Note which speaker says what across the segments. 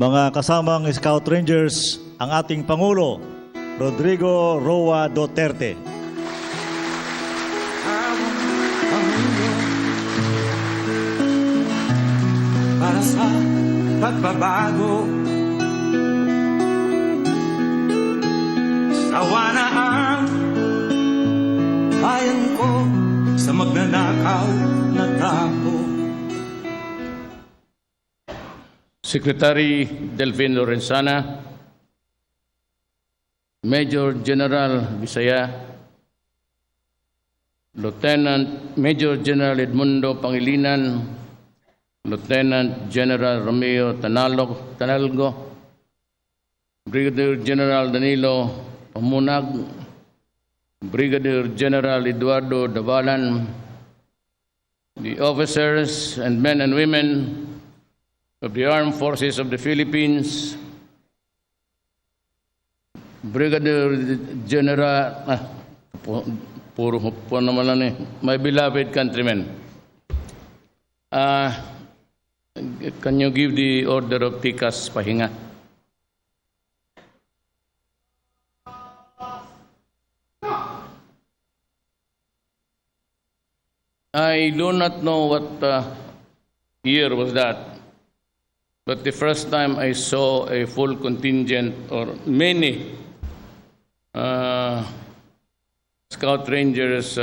Speaker 1: Mga kasamang Scout Rangers, ang ating Pangulo, Rodrigo Roa Duterte.
Speaker 2: Para sa pagbabago, sawa na ang bayan ko sa magnanakaw na tao.
Speaker 3: Secretary Delvin Lorenzana, Major General Bisaya, Lieutenant Major General Edmundo Pangilinan, Lieutenant General Romeo Tanalgo, Brigadier General Danilo Pamunag, Brigadier General Eduardo Davalan, the officers and men and women of the Armed Forces of the Philippines, Brigadier General, puro po naman lang eh, my beloved countrymen. Can you give the order of Tikas Pahinga? I do not know what year was that. But the first time I saw a full contingent or many Scout Rangers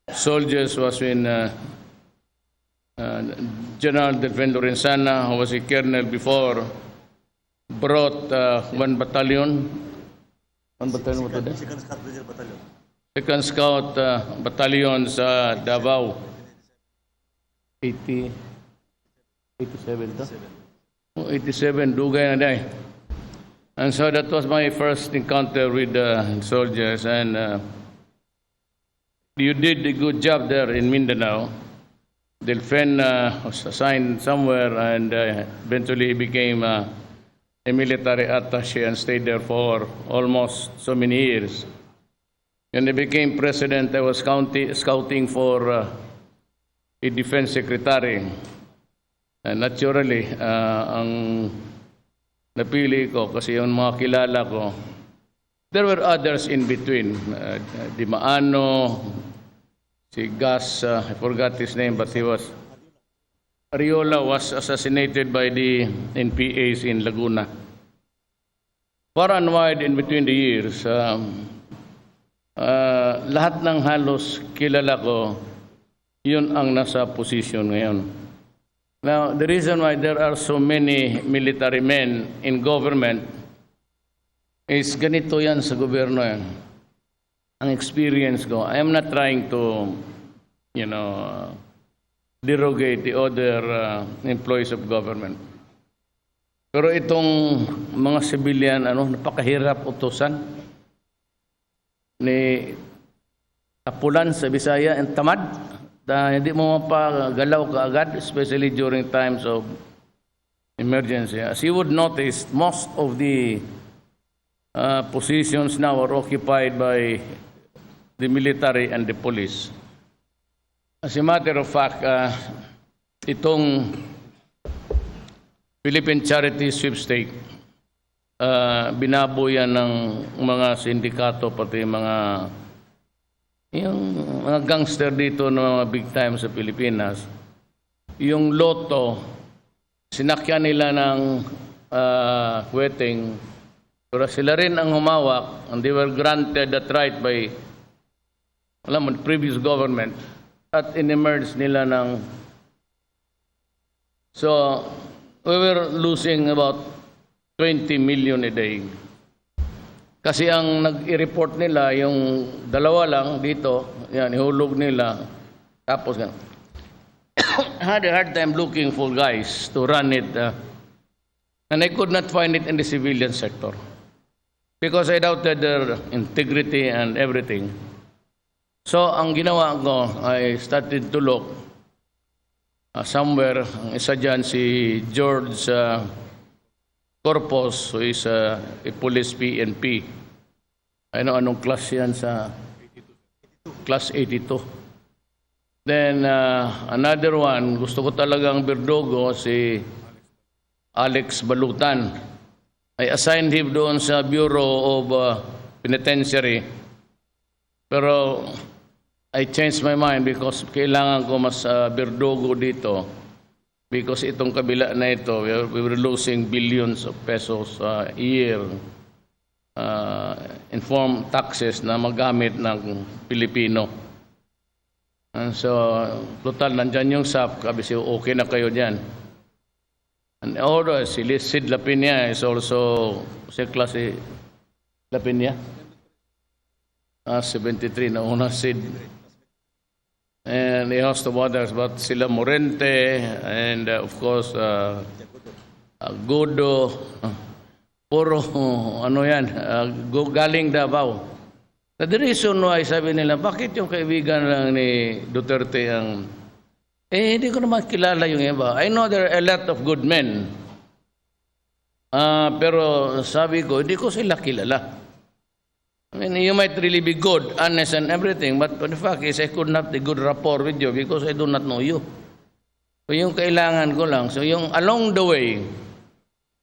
Speaker 3: soldiers was when General Delvin Lorenzana, who was a colonel before, brought one battalion. Second Scout Battalion sa Davao. 87 to? 87, dugay na day. And so that was my first encounter with soldiers, and you did a good job there in Mindanao. Delfin was assigned somewhere, and eventually he became a military attaché and stayed there for almost so many years. When he became president, I was scouting for a defense secretary. Naturally, ang napili ko kasi yung mga kilala ko, there were others in between. Di Maano, si Gas, I forgot his name, but Ariola was assassinated by the NPAs in Laguna. Far and wide in between the years, lahat ng halos kilala ko, yun ang nasa posisyon ngayon. Now, the reason why there are so many military men in government is ganito yan sa gobyerno yan. Ang experience ko, I am not trying to, derogate the other employees of government. Pero itong mga civilian, napakahirap utusan ni Kapulan sa Bisaya, ang tamad. Hindi mo mapagalaw kaagad, especially during times of emergency. As you would notice, most of the positions now are occupied by the military and the police. As a matter of fact, itong Philippine Charity Sweepstake, binabuyan ng mga sindikato, pati yung mga gangster dito na big time sa Pilipinas, yung loto, sinakyan nila ng wedding, pero sila rin ang humawak, and they were granted that right by the previous government, at in-emerge nila ng... So, we were losing about 20 million a day. Kasi ang nag-i-report nila, yung dalawa lang dito, yan, ihulog nila. Tapos, had a hard time looking for guys to run it. And I could not find it in the civilian sector. Because I doubted their integrity and everything. So, ang ginawa ko, I started to look somewhere. Isa dyan si George Corpus, who is a police PNP. Anong class yan sa... Class 82. Then, another one, gusto ko talagang Berdogo, si Alex Balutan. I assigned him doon sa Bureau of Penitentiary. Pero I changed my mind because kailangan ko mas berdugo dito. Because itong kabila na ito, we were losing billions of pesos a year in form taxes na magamit ng Pilipino. And so, total, nandyan yung SAP, kasi okay na kayo dyan. And although si Sid Lapina is also, si klase Lapina? 73 na una Sid. And he has the others, but sila Morente, and of course, Godo, puro, ano yan, galing Davao. The reason why, sabi nila, bakit yung kaibigan lang ni Duterte ang, hindi ko naman kilala yung iba. I know there are a lot of good men. Pero sabi ko, hindi ko sila kilala. I mean, you might really be good, honest and everything, but the fact is, I could not have a good rapport with you because I do not know you. So yung kailangan ko lang. So yung along the way,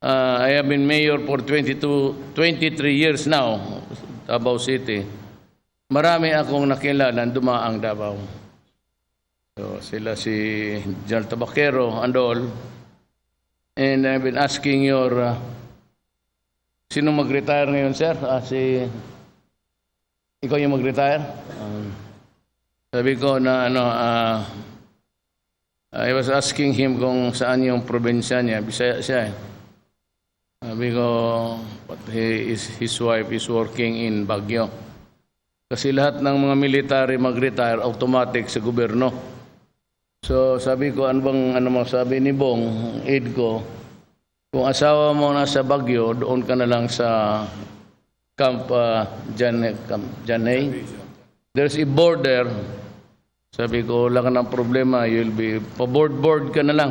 Speaker 3: I have been mayor for 23 years now, Davao City. Marami akong nakilala dumaang Davao. So sila si General Tabakero and all. And I've been asking your, sino mag-retire ngayon, sir? Ikaw yung mag-retire? Sabi ko na I was asking him kung saan yung probinsya niya. Bisaya siya eh. Sabi ko, but his wife is working in Baguio. Kasi lahat ng mga military mag-retire automatic sa gobyerno. So sabi ko, ano mo sabi ni Bong, aide ko, kung asawa mo nasa Baguio, doon ka na lang sa Camp Janay. There's a border. Sabi ko, wala ka ng problema, you'll be, pa-board ka na lang.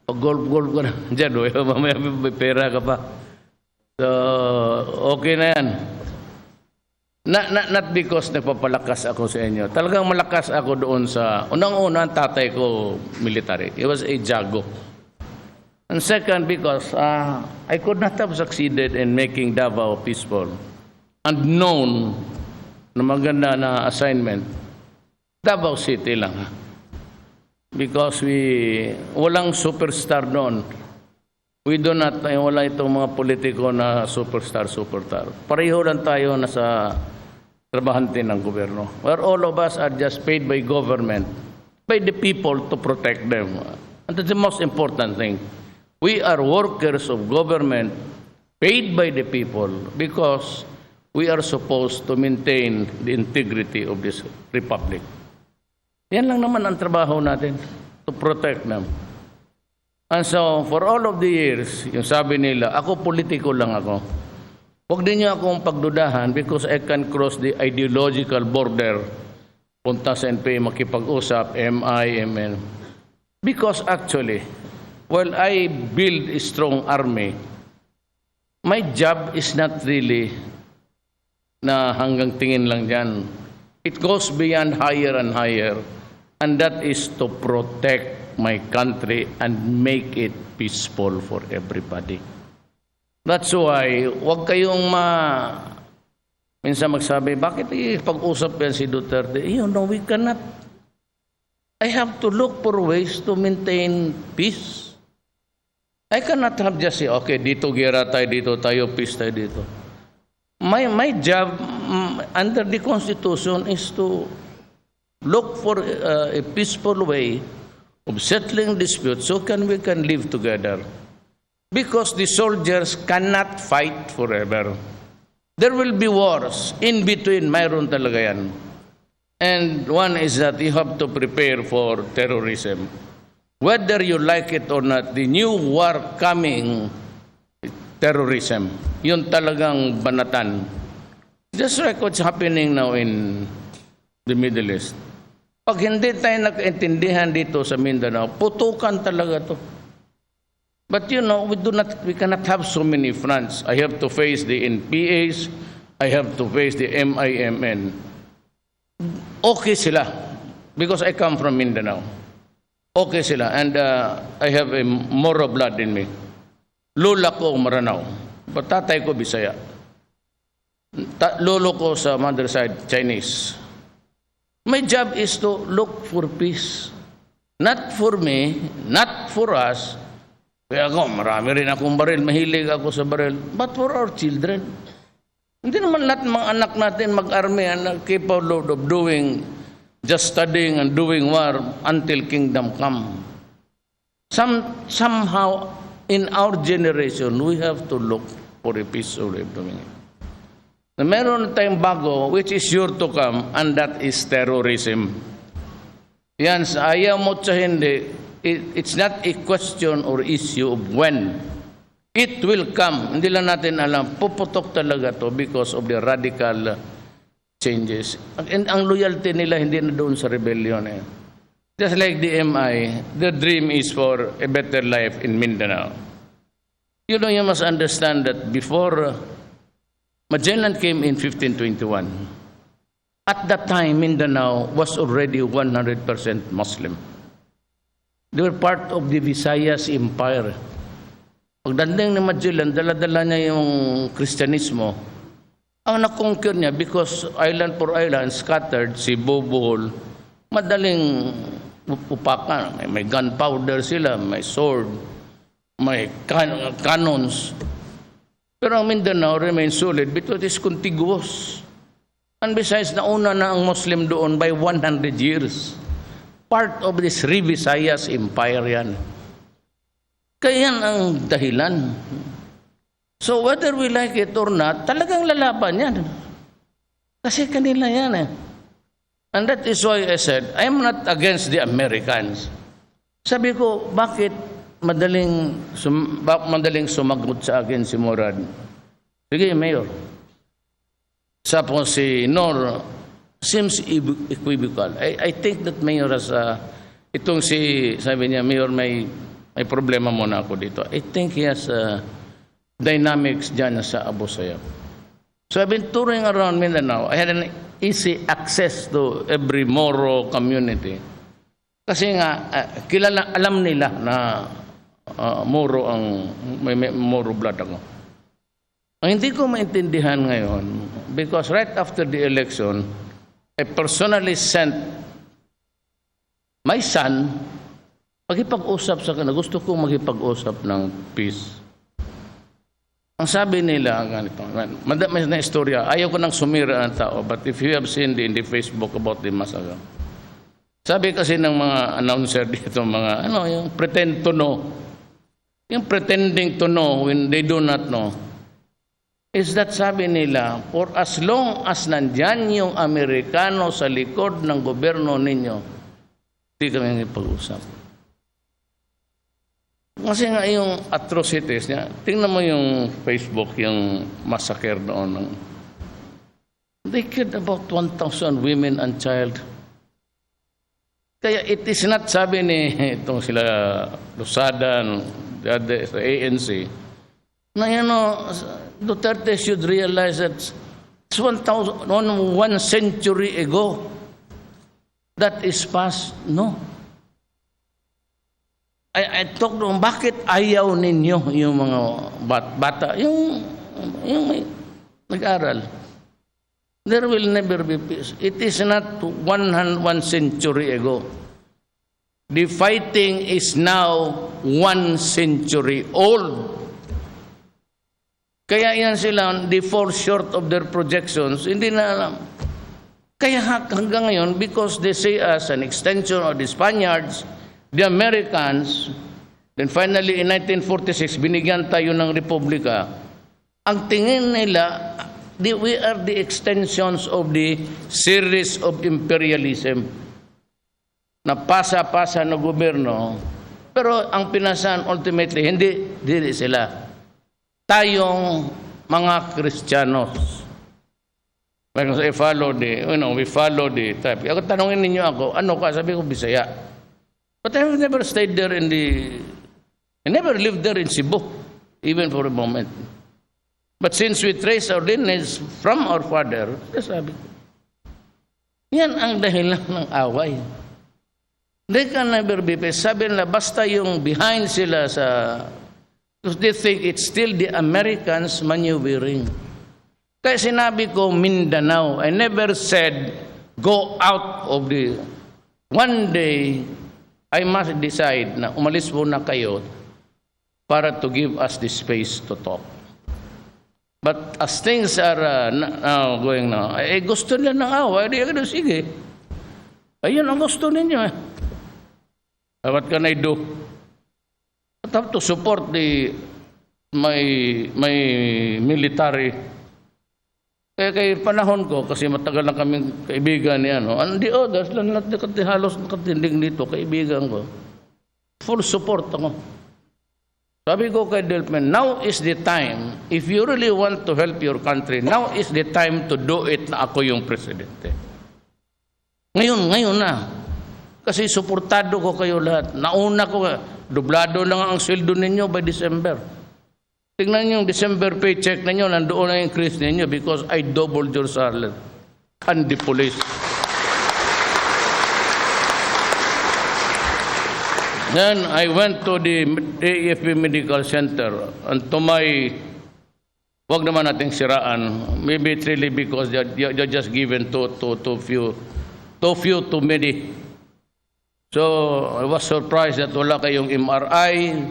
Speaker 3: Pag-golf ka na. Diyan, mamaya may pera ka pa. So, okay na yan. Not because nagpapalakas ako sa inyo. Talagang malakas ako doon sa, unang-una, tatay ko military. He was a Jago. And second, because I could not have succeeded in making Davao peaceful and known na maganda na assignment. Davao City lang. Because walang superstar noon. We do not, wala itong mga politiko na superstar. Pareho lang tayo na sa trabahante ng gobyerno. Where all of us are just paid by government, by the people to protect them. And that's the most important thing. We are workers of government paid by the people because we are supposed to maintain the integrity of this republic. Yan lang naman ang trabaho natin, to protect them. And so, for all of the years, yung sabi nila, ako politiko lang ako. Huwag din niyo akong pagdudahan because I can cross the ideological border. Punta sa NPA, makipag-usap, MI, MN. Because actually, while I build a strong army, my job is not really na hanggang tingin lang dyan. It goes beyond higher and higher, and that is to protect my country and make it peaceful for everybody. That's why, huwag kayong minsan magsabi, bakit pag-usap yan si Duterte? You know, we cannot. I have to look for ways to maintain peace. I cannot have just say, okay, dito gera tayo, dito tayo, peace tayo dito. My job under the Constitution is to look for a peaceful way of settling disputes so we can live together. Because the soldiers cannot fight forever. There will be wars in between, mayroon talaga yan. And one is that you have to prepare for terrorism. Whether you like it or not, the new war coming, terrorism, yun talagang banatan. Just like what's happening now in the Middle East. Pag hindi tayo nakaintindihan dito sa Mindanao, putukan talaga to. But you know, we cannot have so many fronts. I have to face the NPAs, I have to face the MIMN. Okay sila, because I come from Mindanao. Okay sila, and I have a Moro blood in me. Lola ko Maranao, tatay ko Bisaya. Lolo ko sa mother side, Chinese. My job is to look for peace. Not for me, not for us. Kaya ako, marami rin akong baril, mahilig ako sa baril. But for our children. Hindi naman lahat mga anak natin mag-army and capable of doing, just studying and doing war until kingdom come. Somehow, in our generation, we have to look for a peaceful way of doing it. Na meron tayong bago, which is sure to come, and that is terrorism. Yan, sa ayaw mo sa hindi, it's not a question or issue of when. It will come. Hindi lang natin alam, puputok talaga to because of the radical changes. And ang loyalty nila hindi na doon sa rebellion. Just like the MI, the dream is for a better life in Mindanao. You know, you must understand that before Magellan came in 1521, at that time, Mindanao was already 100% Muslim. They were part of the Visayas Empire. Pagdating ni Magellan, dala-dala niya yung Kristyanismo. Ang nakonquer niya, because island for island, scattered, Cebu, Bohol, madaling upakan. May gunpowder sila, may sword, may cannons. Pero ang Mindanao remains solid because it is contiguous. And besides, nauna na ang Muslim doon by 100 years. Part of this Visayas Empire yan. Kaya yan ang dahilan. So whether we like it or not, talagang lalaban yan. Kasi kanila yan eh. And that is why I said, I am not against the Americans. Sabi ko, bakit madaling sumagot sa akin si Murad? Sige, Mayor. Sa po si Nor, seems equivocal. I think that Mayor has, itong sabi niya, Mayor, may problema muna ako dito. I think he has dynamics dyan sa Abu Sayyaf. So I've been touring around Mindanao. I had an easy access to every Moro community. Kasi nga, alam nila na Moro may Moro blood ako. Ang hindi ko maintindihan ngayon, because right after the election, I personally sent my son magipag-usap sa kanila. Gusto kong magipag-usap ng peace. Ang sabi nila, ganito, may na istorya, ayaw ko nang sumira ang tao, but if you have seen in the Facebook about the massacre, sabi kasi ng mga announcer dito, mga, yung pretend to know, yung pretending to know when they do not know, is that sabi nila, for as long as nandyan yung Amerikano sa likod ng gobyerno ninyo, hindi kami pag-usap. Kasi nga yung atrocities niya, tingnan mo yung Facebook, yung massacre doon. They killed about 1,000 women and child. Kaya it is not, sabi ni itong sila Losada, sa ANC, na Duterte should realize that it's 1 century ago. That is past. No. I talk to them, bakit ayaw ninyo yung mga bata, yung nag-aral? There will never be peace. It is not 1 century ago. The fighting is now 1 century old. Kaya yan sila, they fall short of their projections. Hindi na alam. Kaya hanggang ngayon, because they say as an extension of the Spaniards, the Americans, then finally in 1946, binigyan tayo ng Republika. Ang tingin nila, we are the extensions of the series of imperialism na pasa-pasa na gobyerno. Pero ang pinasan ultimately, hindi sila. Tayong mga Kristiyanos. We follow the type. Ako tanongin ninyo ako, ano ka? Sabi ko, Bisaya. But I have never stayed there I never lived there in Cebu, even for a moment. But since we trace our lineage from our father, sabi ko, yan ang dahilan ng away. They can never be peace. Sabi nila, basta yung behind sila sa Because they think it's still the Americans maneuvering. Kaya sinabi ko Mindanao, I never said go out of the... One day, I must decide na umalis muna kayo para to give us the space to talk. But as things are now going now, gusto nila ng away, sige. Ayun ang gusto ninyo. What can I do? I have to support my military. Kaya panahon ko, kasi matagal na kaming kaibigan ni and the others, halos nakatindig dito, kaibigan ko. Full support ako. Sabi ko kay Delphin, now is the time, if you really want to help your country, now is the time to do it na ako yung presidente. Ngayon na. Kasi suportado ko kayo lahat. Nauna ko, dublado lang ang sweldo ninyo by December. Tingnan niyo yung December paycheck ninyo, nandoon na yung increase ninyo because I doubled your salary. And the police. Then I went to the AFP Medical Center and to my, wag naman nating siraan, maybe it's really because they're just given too few too many. So I was surprised that wala kayong MRI,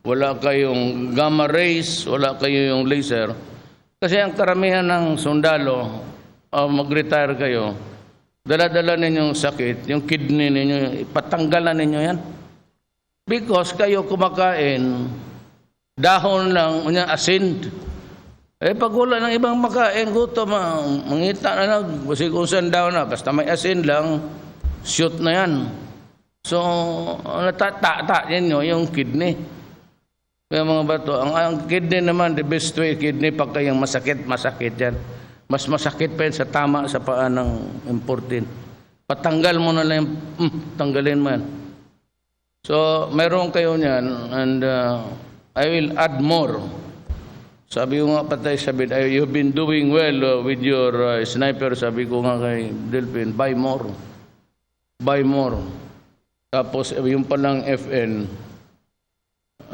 Speaker 3: wala kayong gamma rays, wala kayong laser. Kasi ang karamihan ng sundalo, mag-retire kayo, dala-dala ninyong sakit, yung kidney ninyo, patanggalan ninyo yan. Because kayo kumakain, dahon lang, asin. Pag wala ng ibang makain, gutom, mangita na kasi kung saan daw na, basta may asin lang, shoot na yan. So, natata ninyo yung kidney. Kaya mga bato, ang kidney naman, the best way, kidney, pag kayong masakit yan. Mas masakit pa yan sa tama sa paa ng importin. Patanggal mo na lang, tanggalin mo yan. So, meron kayo niyan, and I will add more. Sabi ko nga patay, sabi, you've been doing well with your sniper. Sabi ko nga kay Delphin, buy more. Buy more. Tapos, yung palang FN,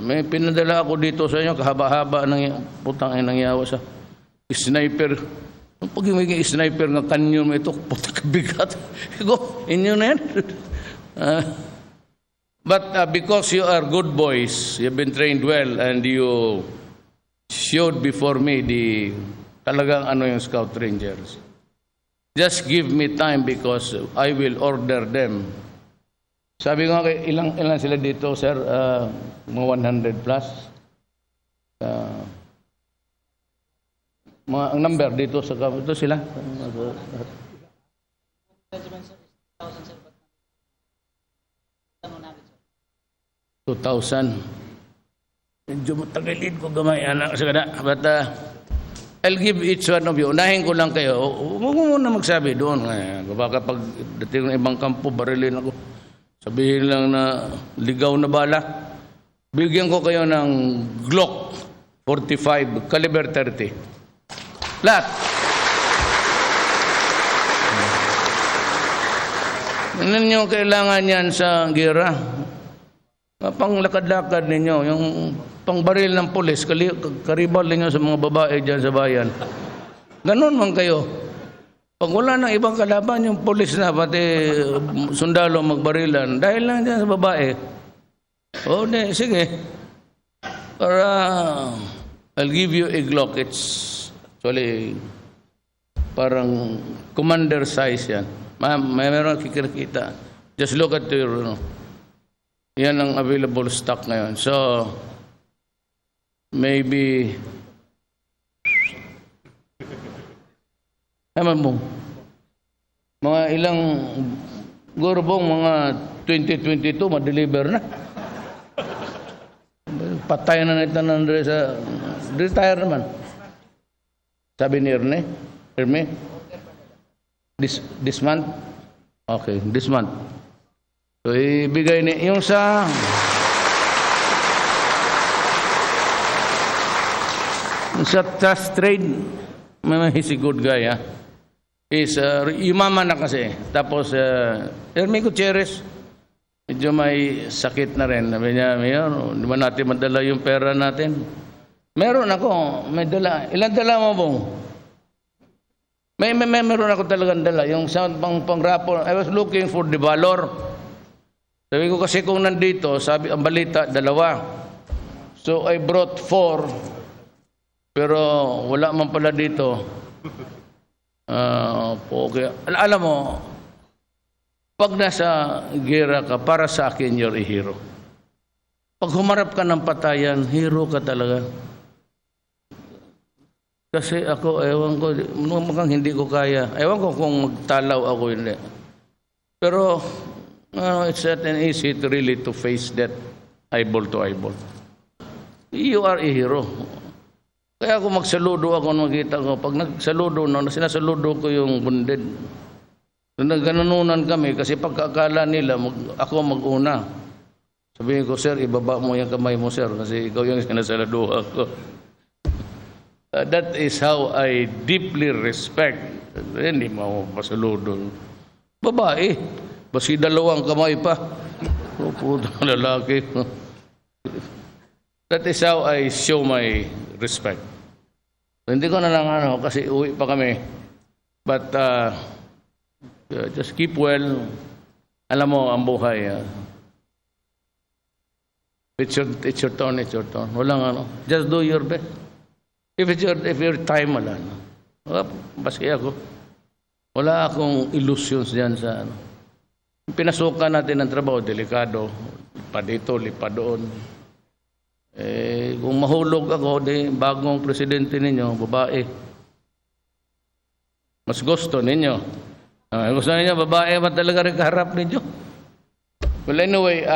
Speaker 3: may pinadala ako dito sa inyo, kahaba-haba ng putang ay nangyawa sa sniper. Pag yung may sniper nga kanyon mo ito, putang kabigat. Iko, inyo na yan. But because you are good boys, you've been trained well, and you showed before me talagang yung Scout Rangers. Just give me time because I will order them. Sabi ko nga, ilang sila dito, sir? Mga 100 plus. Ang number dito sa ito sila. 2,000. Medyo matagilid ko gamay, anak sa kada. But I'll give each one of you. Unahin ko lang kayo. Huwag mo muna magsabi doon. Baka pag dating ng ibang kampo, barilin ako. Sabihin lang na ligaw na bala. Bigyan ko kayo ng Glock 45, caliber 30. Lahat. Ano nyo kailangan yan sa gira? Panglakad-lakad ninyo, yung pangbaril ng pulis, karibal ninyo sa mga babae dyan sa bayan. Ganun man kayo. Pag wala nang ibang kalaban, yung pulis na, pati sundalo magbarilan, dahil lang dyan sa babae. O, sige. Para, I'll give you a Glock. It's actually parang commander size yan. May meron kikita. Just look at your, yan ang available stock ngayon. So, maybe, mga ilang, gurubong mga 2022, ma-deliver na. Patay na nito ng sa retire naman. Sabi ni Erme, this month? Okay, this month. So, ibigay ni yung sa trust trade, he's a good guy, ha? Is, yumaman na kasi. Tapos, Erme Gutierrez, medyo may sakit na rin. Sabi niya, Mayor, di ba natin madala yung pera natin? Meron ako, may dala. Ilan dala mo, Bong? Meron ako talagang dala. Yung pang rapor, I was looking for the valor. Sabi ko kasi kung nandito, sabi ang balita, 2. So I brought 4. Pero wala man pala dito. Okay. Alam mo, pag nasa gera ka, para sa akin, you're a hero. Pag humarap ka ng patayan, hero ka talaga. Kasi ako, ewan ko, mukhang hindi ko kaya. Ewan ko kung magtalaw ako, hindi. Pero, it's not an easy to really to face that eyeball to eyeball. You are a hero. Kaya ako magsaludo ako nung makita ko. Pag nagsaludo, sinasaludo ko yung bundid. Nagganununan kami kasi pagkakala nila, ako mag-una. Sabihin ko, sir, ibaba mo yung kamay mo, sir, kasi ikaw yung sinasaluduhan ko. That is how I deeply respect. Hindi mo masaludo. Babae. Basi 2 kamay pa. Oh, puto lalaki. That is how I show my respect. Hindi ko na lang kasi uwi pa kami. But just keep well. Alam mo, ang buhay. It's your turn, it's your turn. Walang just do your best. If your time, wala. Basi ako. Wala akong illusions dyan sa Pinasukan natin ng trabaho, delikado. Lipa dito, lipa doon. Kung mahulog ako, bagong presidente ninyo, babae. Mas gusto ninyo. Gusto ninyo, babae ba talaga rin kaharap ninyo? Well, anyway,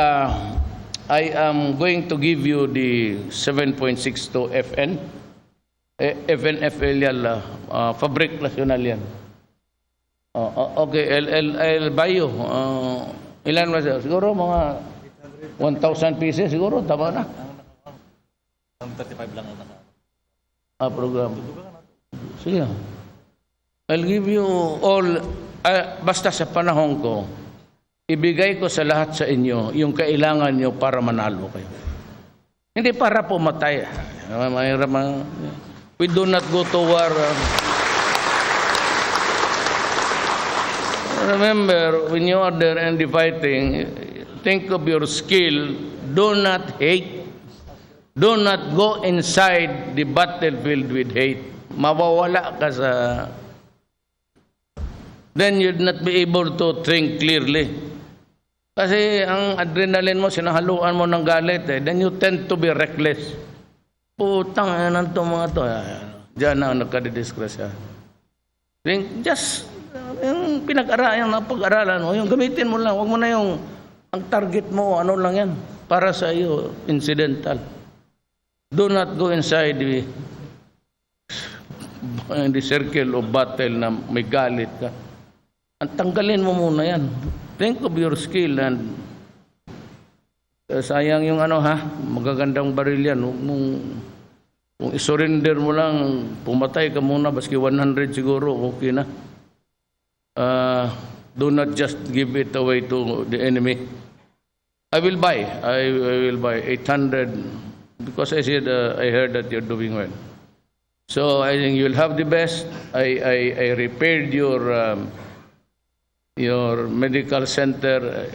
Speaker 3: I am going to give you the 7.62 FN. FNFL yan, Fabric Nacional yan. Okay, I'll buy you. Ilan ba siya? Siguro mga 1,000 pieces, siguro, tama na.
Speaker 1: 35 lang ang
Speaker 3: Program. Sige. I'll give you all, basta sa panahon ko, ibigay ko sa lahat sa inyo yung kailangan nyo para manalo kayo. Hindi para pumatay. We do not go to war. Remember, when you are there and fighting, think of your skill. Do not hate. Do not go inside the battlefield with hate. Mawawala ka sa... Then you'd not be able to think clearly. Kasi ang adrenaline mo, sinahaluan mo ng galit. Then you tend to be reckless. Putang, ano itong mga to? Diyan na nagkadidiskrasya. Just, yung pinag-aralan, yung pag-aralan mo, yung gamitin mo lang. Huwag mo na yung, ang target mo, ano lang yan. Para sa iyo, incidental. Do not go inside the circle of battle na may galit ka. Ang tanggalin mo muna yan. Think of your skill and sayang yung magagandang baril yan. Kung isurrender mo lang, pumatay ka muna, baski 100 siguro, okay na. Do not just give it away to the enemy. I will buy 800 because I said I heard that you're doing well. So I think you'll have the best. I repaired your medical center.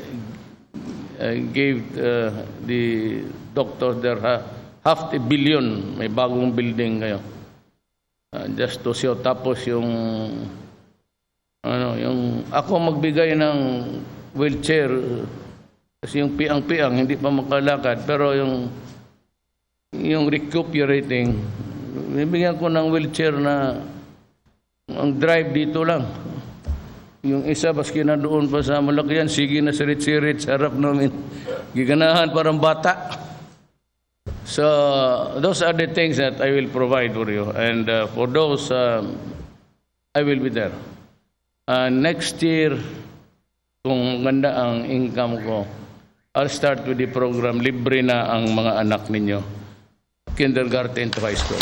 Speaker 3: I gave the doctors there $500 million. May bagong building kayo. Just to show. Tapos yung ako magbigay ng wheelchair kasi yung piang-piang hindi pa makalakad, pero yung recuperating, bibigyan ko ng wheelchair na ang drive dito lang. Yung isa, baski na doon pa sa Malakian, sige na sirit-sirit sa harap namin. Giganahan parang bata. So, those are the things that I will provide for you. And for those, I will be there. Next year, kung ganda ang income ko, I'll start with the program, libre na ang mga anak ninyo. Kindergarten to high school.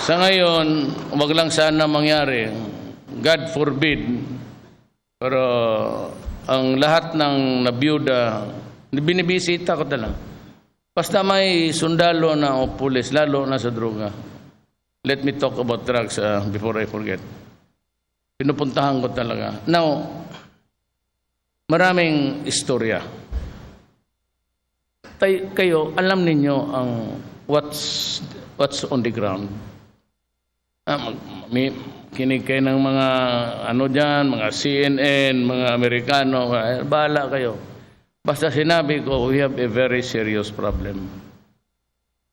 Speaker 3: Sa ngayon, wag lang sana mangyari, God forbid, Pero ang lahat ng nabiyuda, binibisita ko talaga. Basta may sundalo na o pulis, lalo na sa droga. Let me talk about drugs before I forget. Pinupuntahan ko talaga. Now, maraming istorya. Kayo, alam ninyo ang what's on the ground. Kinig kayo ng mga ano dyan, mga CNN, mga Amerikano, bahala kayo. Basta sinabi ko, we have a very serious problem.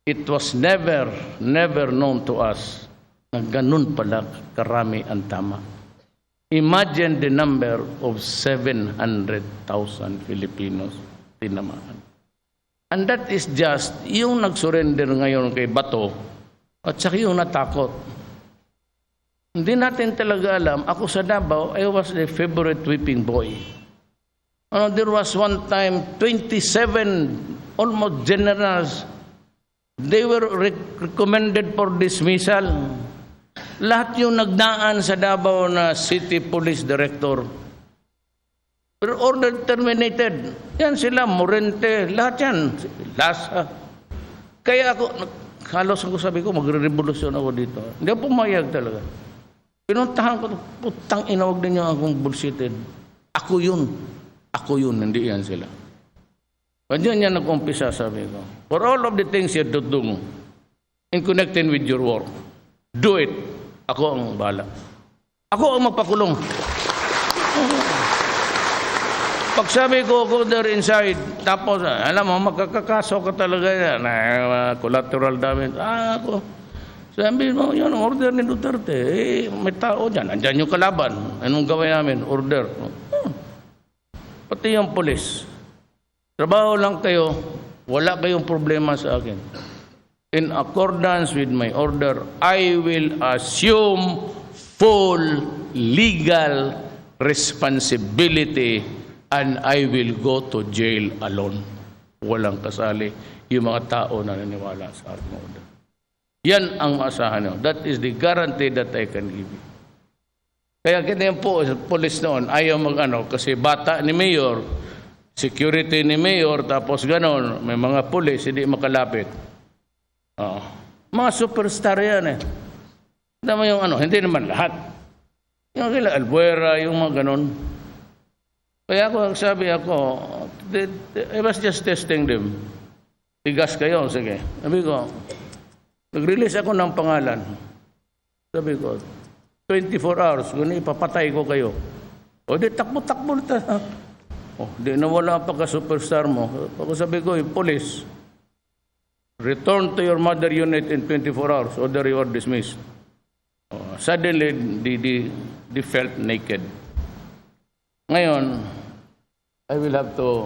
Speaker 3: It was never known to us na ganun pala karami ang tama. Imagine the number of 700,000 Filipinos tinamaan. And that is just yung nag-surrender ngayon kay Bato at saka yung natakot. Hindi natin talaga alam. Ako sa Davao, I was the favorite whipping boy. There was one time 27 almost generals. They were recommended for dismissal. Lahat yung nagdaan sa Davao na City Police Director. Pero order terminated. Yan sila, Morente, lahat yan. Lasa. Kaya ako, halos ako sabi ko, magre-revolusyon ako dito. Hindi ako pumayag talaga. Pinuntahan ko, putang inawag din niyo akong bullshitted. Ako yun, hindi yan sila. Diyan yan nag-umpisa, sabi ko. For all of the things you do in connecting with your work, do it. Ako ang bahala. Ako ang magpakulong. Pag sabi ko, go there inside, tapos, alam mo, magkakakaso ka talaga yan. Collateral damage. Ako. Sabi mo, yun, order ni Duterte. May tao dyan. Andyan yung kalaban. Anong gawin namin? Order. Pati yung polis. Trabaho lang kayo. Wala kayong problema sa akin. In accordance with my order, I will assume full legal responsibility and I will go to jail alone. Walang kasali yung mga tao na naniwala sa aking order. Yan ang maasahan nyo. That is the guarantee that I can give you. Kaya ganyan po, police noon, ayaw mag-ano, kasi bata ni Mayor, security ni Mayor, tapos ganon, may mga police, hindi makalapit. Mga superstar yan eh. Tama yung ano, hindi naman lahat. Yung kila Albuera, yung mga ganon. Kaya ako, sabi ako, I was just testing them. Tigas kayo, sige. Sabi ko, nag-release ako ng pangalan. Sabi ko, 24 hours, gano'n ipapatay ko kayo. O di, takbo-takbo na. O, di nawala pa ka superstar mo. Ako sabi ko, police, return to your mother unit in 24 hours, order you are dismissed. Suddenly, they felt naked. Ngayon, I will have to,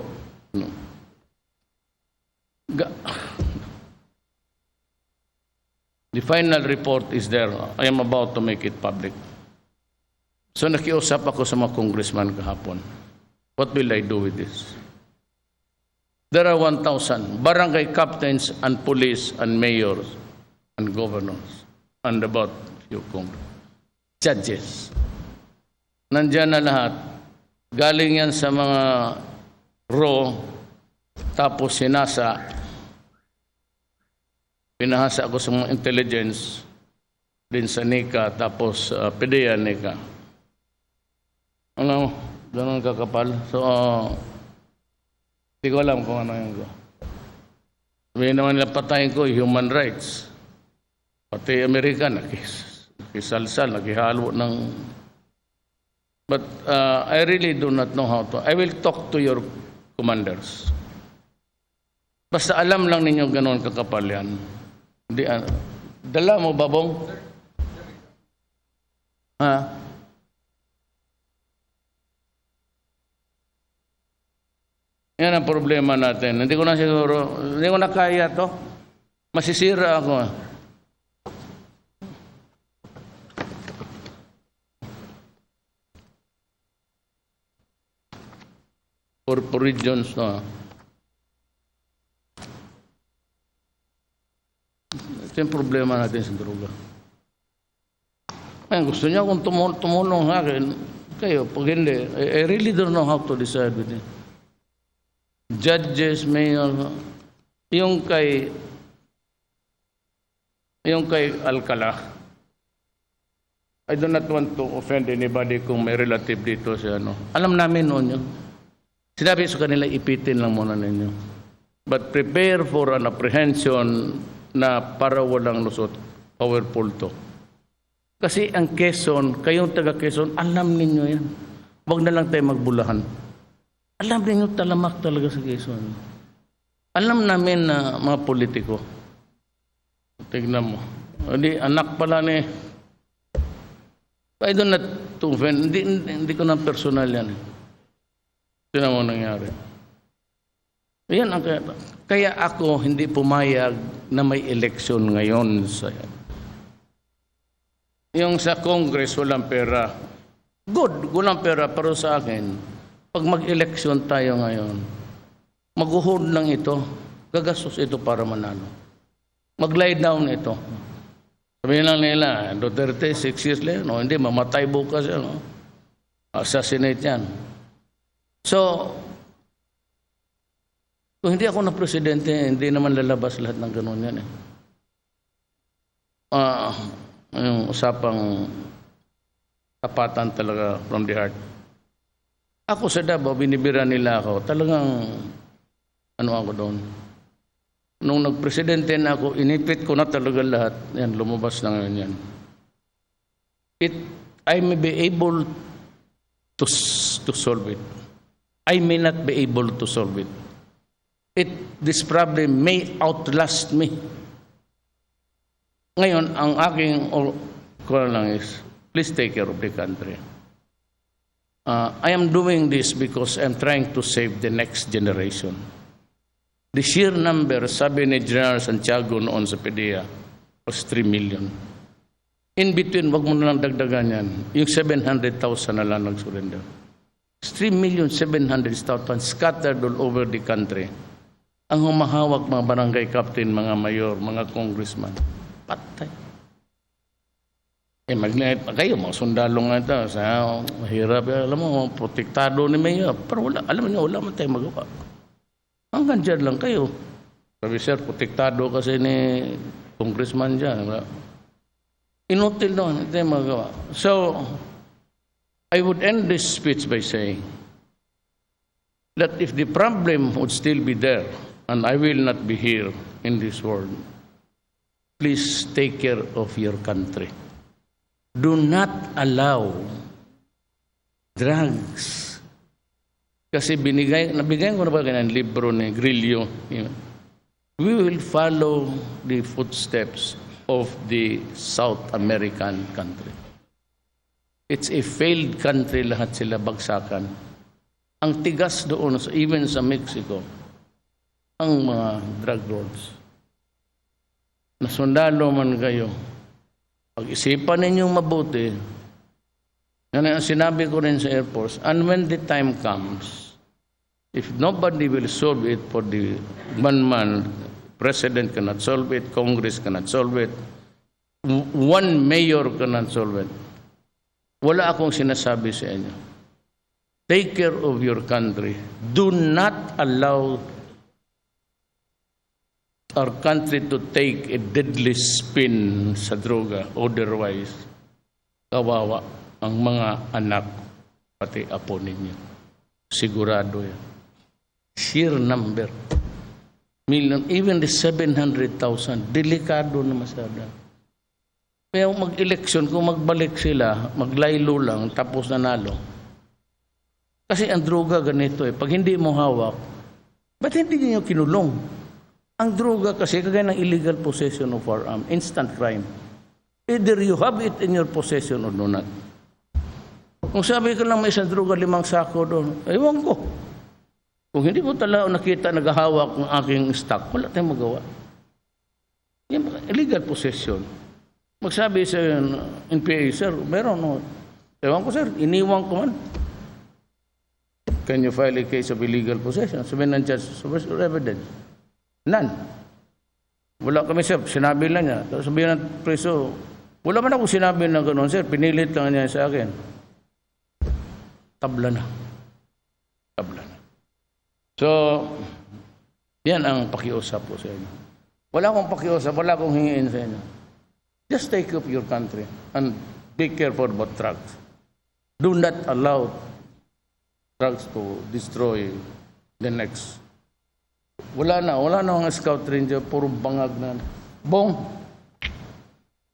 Speaker 3: the final report is there. I am about to make it public. So nakiusap ako sa mga congressman kahapon. What will I do with this? There are 1,000 barangay captains and police and mayors and governors and about few judges. Nandiyan na lahat. Galing yan sa mga raw, tapos sinasa. Pinahasa ako sa mga intelligence, din sa NICA, tapos PDEA NICA. Ano, ganun kakapal. So, hindi ko alam kung ano yung ko. Sabihin naman nila patayin ko, human rights. Pati Amerika, nakisalsal, nakihalo ng... But I really do not know how to. I will talk to your commanders. Basta alam lang ninyo ganun kakapal yan. Hindi, dala mo, Babong? Ha? Yan ang problema natin. Hindi ko na siguro, hindi ko na kaya to. Masisira ako. For regions, no? Ito yung problema natin sa droga. Ay, gusto niya kung tumulong sa akin, Kayo, pag hindi, I really don't know how to decide with it. Judges, mayor, yung kay Alcala, I do not want to offend anybody kung may relative dito sa ano. Alam namin noon yun. Sinabi sa kanila, ipitin lang muna ninyo. But prepare for an apprehension na para walang lusot. Powerful to. Kasi ang Quezon, kayong taga Quezon, alam ninyo yan. Huwag na lang tayo magbulahan. Alam ninyo talamak talaga sa Quezon. Alam namin na mga politiko. Tignan mo. Hindi, anak pala ni... I do not to offend. Hindi ko na personal yan. Tignan mo nangyari. Yan ang kaya ako hindi pumayag na may eleksyon ngayon sa yung sa Congress walang pera. Good, walang pera pero sa akin pag mag-eleksyon tayo ngayon mag-hold lang ito. Gagastos ito para manalo. Mag-lie down ito. Sabihin lang nila, Duterte 6 years lang, no? Hindi, mamatay bukas yan. No? Assassinate yan. So, kung hindi ako na presidente, hindi naman lalabas lahat ng ganun yan. Yung usapang tapatan talaga from the heart. Ako sa Davao, binibira nila ako. Talagang, ano ako doon. Nung nagpresidente na ako, inipit ko na talaga lahat. Yan, lumabas na ngayon yan. I may be able to solve it. I may not be able to solve it. This problem may outlast me. Ngayon, ang aking call lang is, please take care of the country. I am doing this because I'm trying to save the next generation. The sheer number, sabi ni General Santiago noon sa PDEA, was 3 million. In between, wag mo na lang dagdagan yan. Yung 700,000 na lang nag-surrender. 3,700,000 scattered all over the country. Ang humahawak mga barangay captain, mga mayor, mga congressman, patay. Mag-night pa kayo, mga sundalo nga ito. Mahirap, alam mo, protektado ni mayor. Pero wala, alam niyo, wala man tayo magawa. Hanggang dyan lang kayo. Sabi, sir, protektado kasi ni congressman dyan. Inutil doon, hindi tayo magawa. So, I would end this speech by saying that if the problem would still be there, and I will not be here in this world, please take care of your country. Do not allow drugs. Kasi nabigay ko na ba ganyan libro ni Grillo. We will follow the footsteps of the South American country. It's a failed country, lahat sila bagsakan. Ang tigas doon, even sa Mexico, ang mga drug lords. Na sundalo man kayo, pag-isipan ninyong mabuti, yan ang sinabi ko rin sa Air Force, and when the time comes, if nobody will solve it for the one man, president cannot solve it, Congress cannot solve it, one mayor cannot solve it, wala akong sinasabi sa inyo. Take care of your country. Do not allow our country to take a deadly spin sa droga. Otherwise, kawawa ang mga anak, pati apo ninyo. Sigurado yan. Sheer number. Million, even the 700,000, delikado na masyado. Kaya mag-eleksyon, kung magbalik sila, maglaylo lang, tapos nanalo. Kasi ang droga ganito pag hindi mo hawak, ba't hindi niyo kinulong? Ang droga kasi, kagaya ng illegal possession of firearm, instant crime. Either you have it in your possession or do not. Kung sabi ko lang may isang droga, 5 sako doon, ewan ko. Kung hindi mo talaga nakita naghahawak ng aking stock, wala tayong magawa. Yung illegal possession. Magsabi sa NPA, sir, meron no. Ewan ko, sir, iniwan ko man. Can you file a case of illegal possession? Sabihin ng judge, so where's your evidence? None. Wala kami, sir. Sinabi lang niya. Tapos sabihin ng preso, wala man ako sinabi na gano'n, sir. Pinilit lang niya sa akin. tabla na. Tabla na. So, yan ang pakiusap ko sa inyo. Wala akong pakiusap, wala akong hingiin sa inyo. Just take up your country and be careful about drugs. Do not allow drugs to destroy the next. Wala na ang Scout Ranger, puro bangag na. Bong,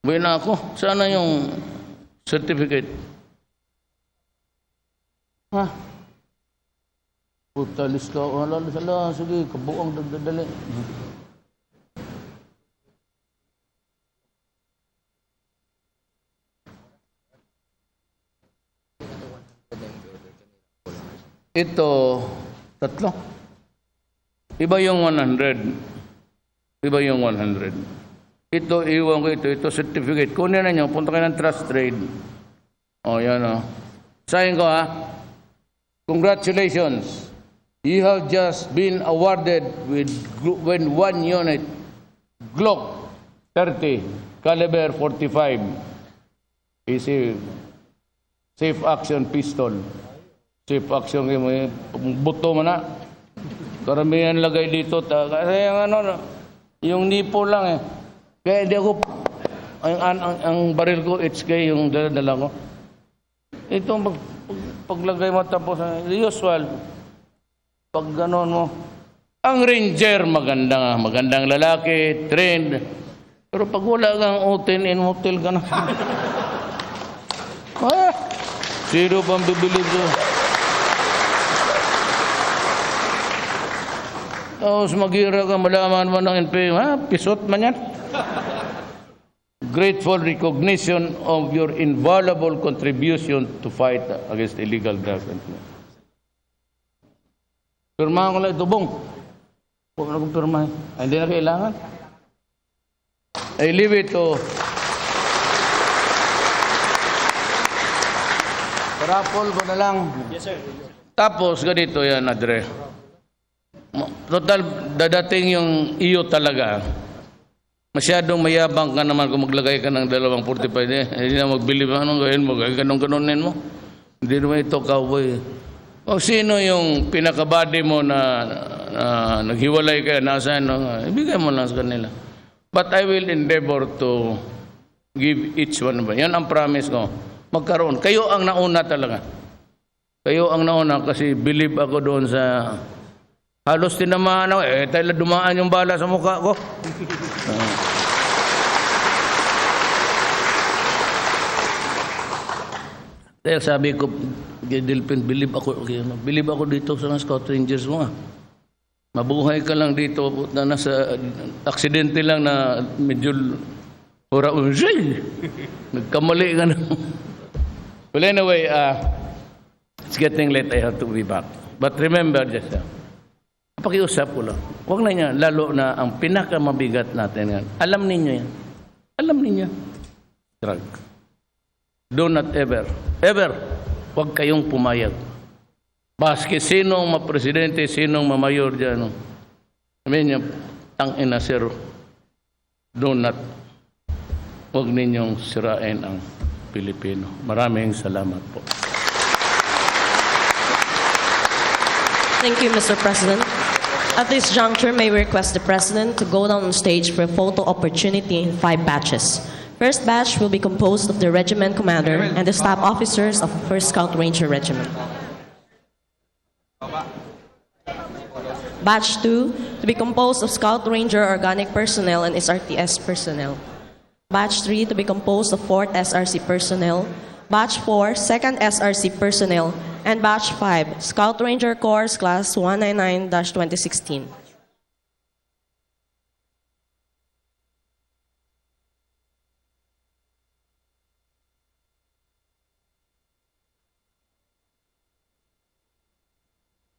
Speaker 3: buhay na ako. Sana yung certificate. Ha? Putalis ka. Wala, sige, kabuang dagdadali. Ito, tatlo. Iba yung 100. Iba yung 100. Ito, iwan ko ito. Ito, certificate. Kunin na nyo. Punta kayo ng trust trade. O, yan o. Sign ko ha. Congratulations. You have just been awarded with 1 unit Glock 30 caliber 45. Easy. Safe action pistol. Safe action kayo. Buto mo na. Karamihan lagay dito. Kasi yung nipo lang eh. Kaya hindi ako, ang baril ko, HK, yung dala ko. Ito, paglagay mo tapos, usual, pag gano'n mo, ang ranger, magandang lalaki, trained. Pero pag wala kang hotel, in hotel ka na. Sino bang bibili ko? Tapos maghira ka, malaman mo ng NPA, pisot man yan. Grateful recognition of your invaluable contribution to fight against illegal drugs. Pirmahan ko lang ito, Bong. Huwag na kong pirmahan. Hindi na kailangan. I leave it to raffle ko na lang.
Speaker 1: Yes, sir.
Speaker 3: Tapos, ganito yan, Adre. Total, dadating yung iyo talaga. Masyadong mayabang ka naman kung maglagay ka ng 245. Hindi na magbilib. Anong gawin mo? Ganun-ganunin mo. Hindi naman ito cowboy. O sino yung pinakabady mo na naghiwalay ka, nasaan? Ibigay mo lang sa kanila. But I will endeavor to give each one. Yan ang promise ko. Magkaroon. Kayo ang nauna talaga. Kayo ang nauna kasi believe ako doon sa... Halos tinamaan ako. Tayo dumaan yung bala sa mukha ko. Dahil sabi ko, Delphin, believe ako dito sa Scout Rangers mo. Mabuhay ka lang dito na nasa aksidente lang na medyo nagkamali ka na. Well, anyway, it's getting late. I have to be back. But remember, just pakiusap ko lang. Huwag na niya, lalo na ang pinakamabigat natin yan. Alam ninyo yan. Alam ninyo. Drug. Do not ever, huwag kayong pumayag. Baski sinong mapresidente, sinong mamayor dyan. Sabihin niya, tangina sir, do not, huwag ninyong sirain ang Pilipino. Maraming salamat po.
Speaker 4: Thank you, Mr. President. At this juncture, may we request the President to go down on stage for a photo opportunity in 5 batches. First batch will be composed of the regiment commander and the staff officers of 1st Scout Ranger Regiment. Batch 2 to be composed of Scout Ranger organic personnel and SRTS personnel. Batch 3 to be composed of 4th SRC personnel. Batch 4, 2nd SRC personnel. And Batch 5, Scout Ranger Corps Class 199-2016.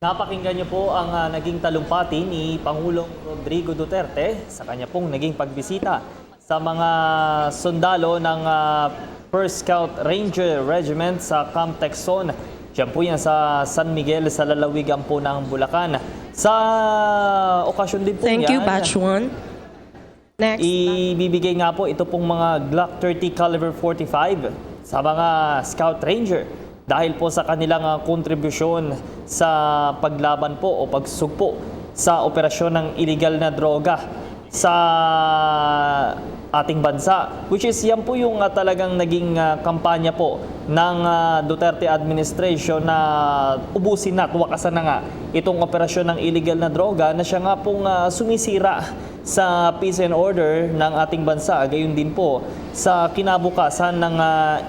Speaker 5: Napakinggan niyo po ang naging talumpati ni Pangulong Rodrigo Duterte sa kanya pong naging pagbisita sa mga sundalo ng 1st Scout Ranger Regiment sa Camp Texon. Diyan po yan sa San Miguel sa lalawigan po ng Bulacan. Sa okasyon din po
Speaker 4: Thank you,
Speaker 5: yan,
Speaker 4: Batch 1. Next.
Speaker 5: ibibigay nga po ito pong mga Glock 30 caliber 45 sa mga Scout Ranger dahil po sa kanilang kontribusyon sa paglaban po o pagsugpo sa operasyon ng illegal na droga sa ating bansa. Which is yan po yung talagang naging kampanya po ng Duterte administration na ubusin na at wakasan na nga itong operasyon ng illegal na droga na siya nga pong sumisira sa peace and order ng ating bansa. Gayon din po sa kinabukasan ng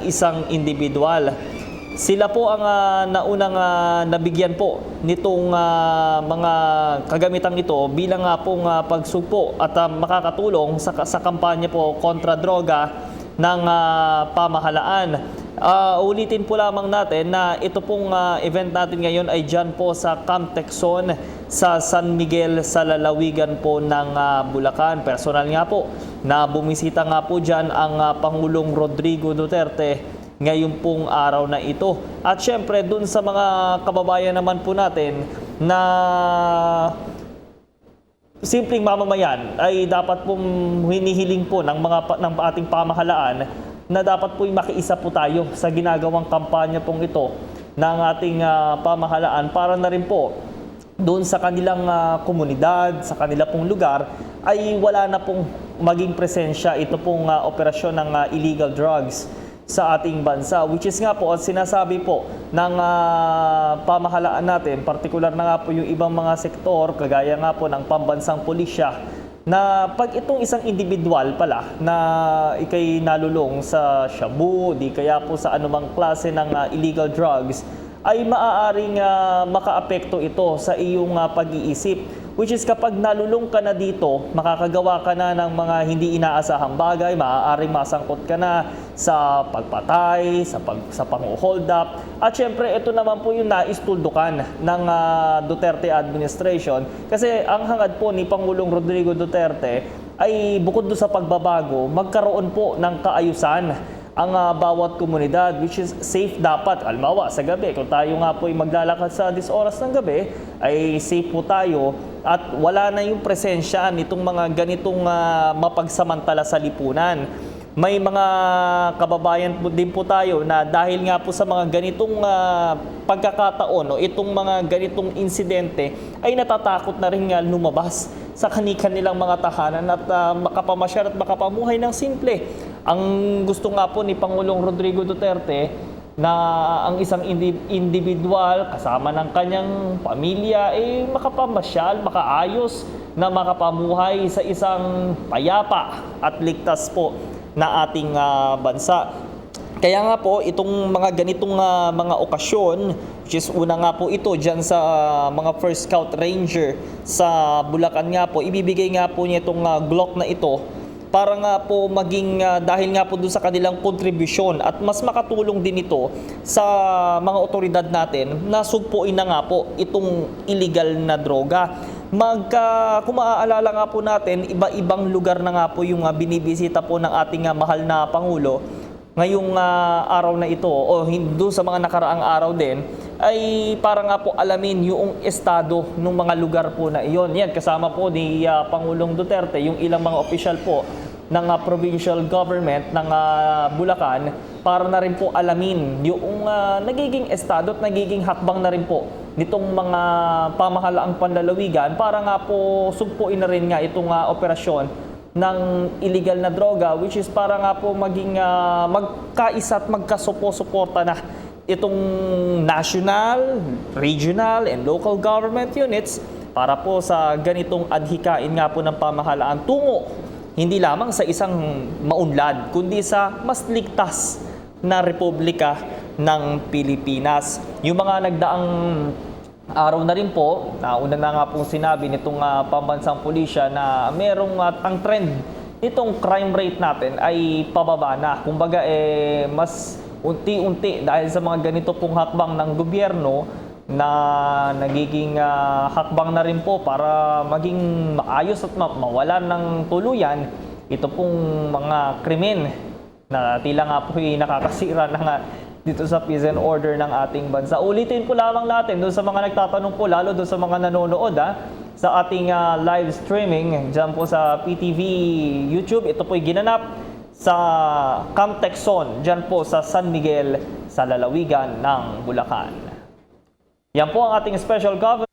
Speaker 5: isang individual. Sila po ang naunang nabigyan po nitong mga kagamitang ito bilang pong pagsugpo at makakatulong sa kampanya po kontra droga ng pamahalaan. Ulitin po lamang natin na ito pong event natin ngayon ay dyan po sa Camp Texon sa San Miguel sa lalawigan po ng Bulacan. Personal nga po na bumisita nga po dyan ang Pangulong Rodrigo Duterte ngayon pong araw na ito. At syempre dun sa mga kababayan naman po natin na simpleng mamamayan ay dapat pong hinihiling po ng ating pamahalaan na dapat po makiisa po tayo sa ginagawang kampanya pong ito ng ating pamahalaan para na rin po doon sa kanilang komunidad, sa kanila pong lugar ay wala na pong maging presensya ito pong operasyon ng illegal drugs sa ating bansa, which is nga po at sinasabi po ng pamahalaan natin, partikular na nga po yung ibang mga sektor, kagaya nga po ng pambansang pulisya, na pag itong isang individual pala na ikay nalulong sa shabu, di kaya po sa anumang klase ng illegal drugs, ay maaaring makaapekto ito sa iyong pag-iisip. Which is kapag nalulong ka na dito, makakagawa ka na ng mga hindi inaasahang bagay, maaaring masangkot ka na sa pagpatay, sa pang-hold up. At syempre, ito naman po yung naistuldukan ng Duterte administration. Kasi ang hangad po ni Pangulong Rodrigo Duterte ay bukod doon sa pagbabago, magkaroon po ng kaayusan ang bawat komunidad, which is safe dapat. Halimbawa, sa gabi, kung tayo nga po ay maglalakad sa 10 oras ng gabi, ay safe po tayo at wala na yung presensya nitong mga ganitong mapagsamantala sa lipunan. May mga kababayan po din po tayo na dahil nga po sa mga ganitong pagkakataon o itong mga ganitong insidente ay natatakot na rin lumabas sa kanilang mga tahanan at makapamasyal at makapamuhay ng simple. Ang gusto nga po ni Pangulong Rodrigo Duterte na ang isang individual kasama ng kanyang pamilya ay makapamasyal, makaayos na makapamuhay sa isang payapa at ligtas po na ating bansa. Kaya nga po itong mga ganitong mga okasyon, which is una nga po ito dyan sa mga First Scout Ranger sa Bulacan nga po, ibibigay nga po niya itong Glock na ito para nga po maging dahil nga po doon sa kanilang kontribusyon at mas makatulong din ito sa mga otoridad natin na sugpuin na nga po itong illegal na droga. Kung maaalala nga po natin, iba-ibang lugar na nga po yung binibisita po ng ating mahal na Pangulo ngayong araw na ito o doon sa mga nakaraang araw din ay para nga po alamin yung estado ng mga lugar po na iyon. Yan, kasama po ni Pangulong Duterte yung ilang mga opisyal po ng provincial government ng Bulacan para na rin po alamin yung nagiging estado at nagiging hakbang na rin po nitong mga pamahalaang panlalawigan para nga po sugpuin na rin nga itong operasyon ng illegal na droga, which is para nga po maging magkaisa at magkasupo-suporta na itong national, regional, and local government units para po sa ganitong adhikain nga po ng pamahalaan tungo hindi lamang sa isang maunlad, kundi sa mas ligtas na Republika ng Pilipinas. Yung mga nagdaang araw na rin po, nauna na nga pong sinabi nitong pambansang pulisya na merong ang trend nitong crime rate natin ay pababa na. Kumbaga mas unti-unti dahil sa mga ganito pong hakbang ng gobyerno na nagiging hakbang na rin po para maging maayos at mawalan ng tuluyan ito pong mga krimen na tila nga po nakakasira na dito sa peace and order ng ating bansa. Ulitin po lamang natin doon sa mga nagtatanong po, lalo doon sa mga nanonood sa ating live streaming dyan po sa PTV YouTube. Ito po'y ginanap sa Camp Texon, dyan po sa San Miguel sa lalawigan ng Bulacan. Yan po ang ating special coverage.